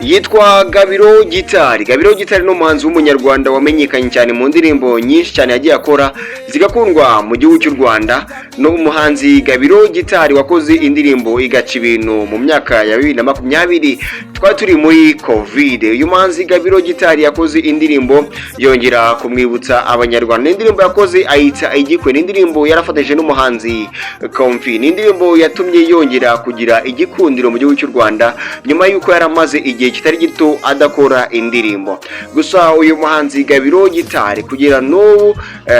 yitwa Gabiro Guitar. Gabiro Guitar ni umuhanzi w'umunyarwanda wamenyekanye cyane mu ndirimbo nyinshi cyane yagiye akora zigakundwa mu gihugu cy'u Rwanda. No umuhanzi Gabiro Guitar wakoze indirimbo igaca ibintu mu myaka ya 2020 twari turi muri Covid. Uyu muhanzi Gabiro Guitar yakoze indirimbo yongera kumwibutsa abanyarwanda. Indirimbo yakoze ayita igikwe, indirimbo yarafatije n'umuhanzi Komfi. Indirimbo yatumye yongera kugira igikundiro mu gihugu cy'u Rwanda nyuma yuko yaramaze igihe kitari gito adakora indirimbo. Gusa uyu muhanzi Gabiro Guitar kugira n'ubu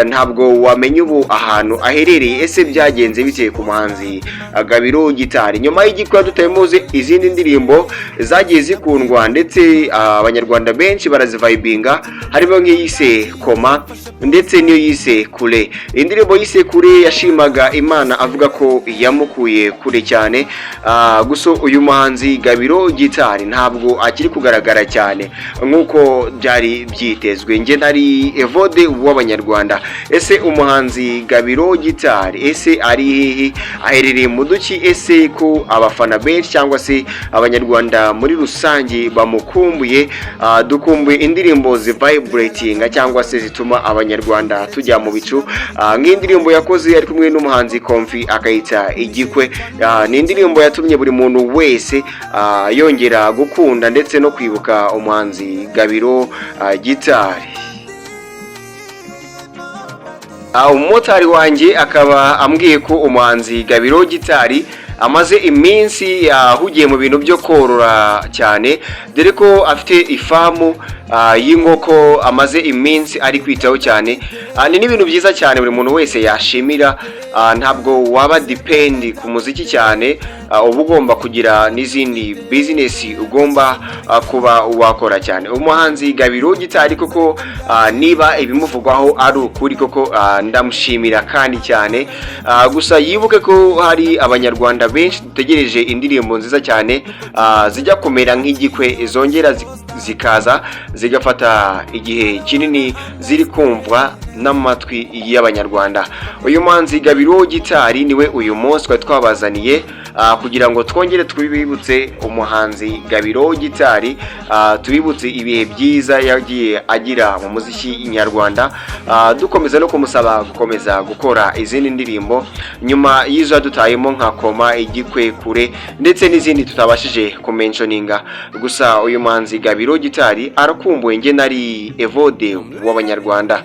ntabwo wamenye ubu ahantu aherereye. Ese byagenze bite ku muhanzi Gabiro Guitar? Nyuma y'igikwa dutayemuze izindi ndirimbo zagiye zikundwa ndetse abanyarwanda benshi barazivibinga, harimo nk'iyise Koma ndetse niyo yise Kure. Indirimbo yise Kure yashimaga Imana avuga ko yamukuye kure cyane. Gusa uyu muhanzi Gabiro Guitar ntabwo akiri kugaragara cyane nk'uko byari byitezwe. Nge nari evode w'abanyarwanda. Ese umuhanzi Gabiro Guitar ese ari hehe, aherereye mu duki? Ese ko abafana benshi cyangwa se abanyarwanda muri rusange bamukumbuye? Dukumbuye indirimbo vibrating cyangwa se zituma abanyarwanda tujya mu bicu, nk'indirimbo yakoze ari kumwe n'umuhanzi Komfi akayita igikwe. Ni indirimbo yatumye buri muntu wese yongera gukunda ndetse no kwibuka umuhanzi Gabiro Guitar. Umumotari wanjye akaba ambwiye ko umuhanzi Gabiro Guitar amaze iminsi yahugiye mu bintu byo korora cyane, dore ko afite ifamu y'inkoko amaze iminsi ari kwitaho cyane. Ni n'ibintu byiza cyane buri muntu wese yashimira. Ntabwo waba depend ku muziki cyane, uba ugomba kugira n'izindi business ugomba kuba wakora cyane. Umuhanzi Gabiro Guitar koko niba ibimuvugwaho ari ukuri koko ndamushimira kandi cyane. Gusa yibuke ko hari abanyarwanda benshi dutegereje indirimbo nziza cyane zijya kumera nk'igikwe, zongera zikaza zigafata igihe kinini ziri kumvwa n'amatwi y'abanyarwanda. Uyu muhanzi Gabiro Guitar niwe uyu munsi twabazaniye kugira ngo twongere twibibutse umuhanzi Gabiro Guitar, tubibutse ibihe byiza yagiye agira mu muziki nyarwanda, dukomeza no kumusaba gukomeza gukora izindi ndirimbo nyuma y'izo dutayemo nka Koma, igikwe, Kure ndetse n'izindi tutabashije kumentioninga. Gusa uyu muhanzi Gabiro Guitar arakumbuye. Nge nari evode w'abanyarwanda.